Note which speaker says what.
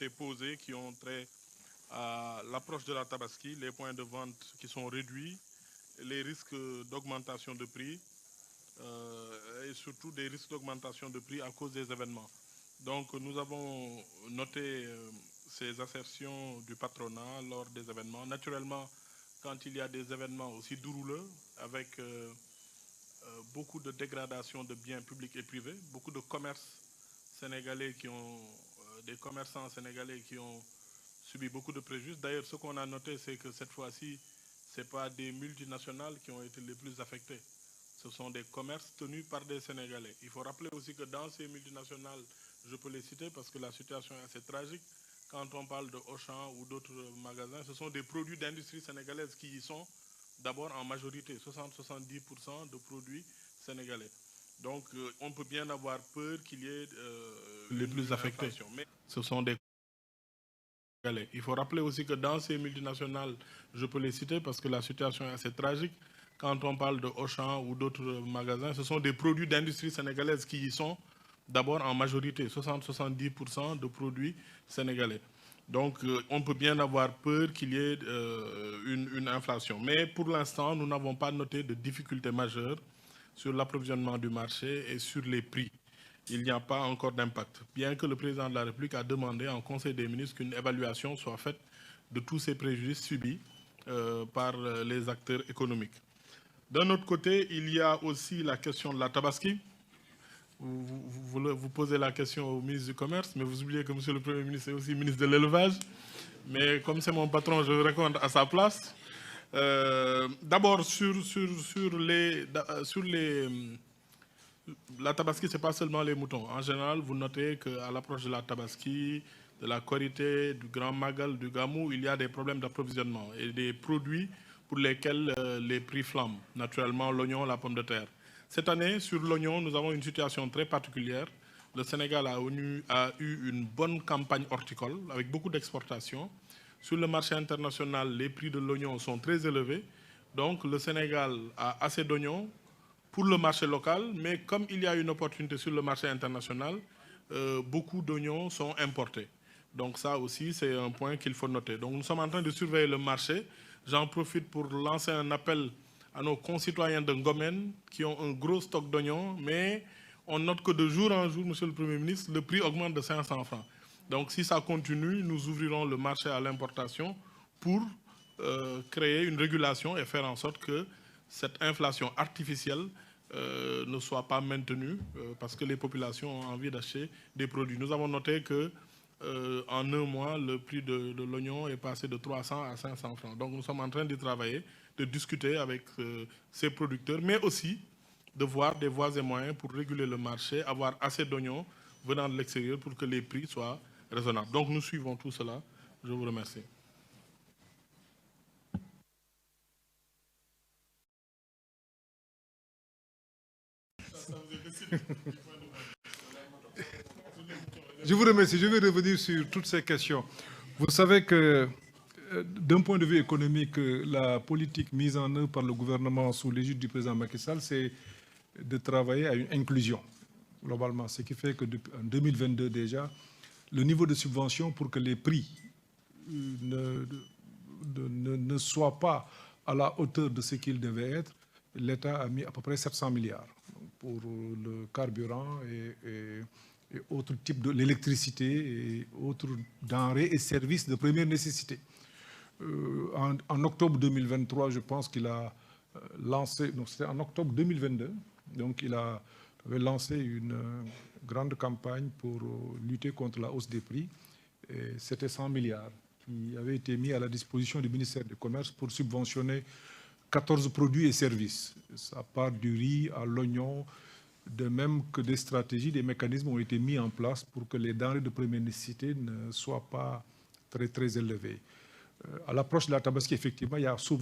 Speaker 1: été posées qui ont trait à l'approche de la Tabaski, les points de vente qui sont réduits, les risques d'augmentation de prix et surtout des risques d'augmentation de prix à cause des événements. Donc nous avons noté ces assertions du patronat lors des événements. Naturellement, quand il y a des événements aussi douloureux avec beaucoup de dégradation de biens publics et privés, beaucoup de commerces sénégalais des commerçants sénégalais qui ont subi beaucoup de préjudices. D'ailleurs, ce qu'on a noté, c'est que cette fois-ci, ce n'est pas des multinationales qui ont été les plus affectées. Ce sont des commerces tenus par des Sénégalais. Il faut rappeler aussi que dans ces multinationales, je peux les citer parce que la situation est assez tragique. Quand on parle de Auchan ou d'autres magasins, ce sont des produits d'industrie sénégalaise qui y sont d'abord en majorité, 60-70% de produits sénégalais. Donc on peut bien avoir peur qu'il y ait les plus affectés. Mais ce sont des il faut rappeler aussi que dans ces multinationales, je peux les citer parce que la situation est assez tragique. Quand on parle de Auchan ou d'autres magasins, ce sont des produits d'industrie sénégalaise qui y sont d'abord en majorité, 60-70% de produits sénégalais. Donc on peut bien avoir peur qu'il y ait une inflation. Mais pour l'instant, nous n'avons pas noté de difficultés majeures sur l'approvisionnement du marché et sur les prix. Il n'y a pas encore d'impact, bien que le président de la République a demandé en Conseil des ministres qu'une évaluation soit faite de tous ces préjudices subis par les acteurs économiques. D'un autre côté, il y a aussi la question de la Tabaski. Vous posez la question au ministre du Commerce, mais vous oubliez que M. le Premier ministre est aussi ministre de l'Élevage. Mais comme c'est mon patron, je vais répondre à sa place. D'abord, la Tabaski, ce n'est pas seulement les moutons. En général, vous notez qu'à l'approche de la Tabaski, de la Korité, du Grand Magal, du Gamou, il y a des problèmes d'approvisionnement et des produits pour lesquels les prix flambent. Naturellement, l'oignon, la pomme de terre. Cette année, sur l'oignon, nous avons une situation très particulière. Le Sénégal a eu une bonne campagne horticole avec beaucoup d'exportations. Sur le marché international, les prix de l'oignon sont très élevés. Donc, le Sénégal a assez d'oignons pour le marché local, mais comme il y a une opportunité sur le marché international, beaucoup d'oignons sont importés. Donc ça aussi, c'est un point qu'il faut noter. Donc nous sommes en train de surveiller le marché. J'en profite pour lancer un appel à nos concitoyens de Ngomen qui ont un gros stock d'oignons, mais on note que de jour en jour, Monsieur le Premier ministre, le prix augmente de 500 francs. Donc si ça continue, nous ouvrirons le marché à l'importation pour créer une régulation et faire en sorte que cette inflation artificielle ne soit pas maintenue parce que les populations ont envie d'acheter des produits. Nous avons noté que en un mois, le prix de l'oignon est passé de 300 à 500 francs. Donc nous sommes en train d'y travailler, de discuter avec ces producteurs, mais aussi de voir des voies et moyens pour réguler le marché, avoir assez d'oignons venant de l'extérieur pour que les prix soient raisonnables. Donc nous suivons tout cela. Je vous remercie.
Speaker 2: Je vous remercie. Je vais revenir sur toutes ces questions. Vous savez que, d'un point de vue économique, la politique mise en œuvre par le gouvernement sous l'égide du président Macky Sall, c'est de travailler à une inclusion, globalement. Ce qui fait que en 2022 déjà, le niveau de subvention pour que les prix ne soient pas à la hauteur de ce qu'ils devaient être, l'État a mis à peu près 700 milliards pour le carburant et autres types de l'électricité et autres denrées et services de première nécessité. En octobre 2023, je pense qu'il a lancé, donc c'était en octobre 2022, donc il avait lancé une grande campagne pour lutter contre la hausse des prix. C'était 100 milliards qui avaient été mis à la disposition du ministère du Commerce pour subventionner 14 produits et services. Ça part du riz à l'oignon, de même que des stratégies, des mécanismes ont été mis en place pour que les denrées de première nécessité ne soient pas très, très élevées. À l'approche de la Tabaski, effectivement, il y a souvent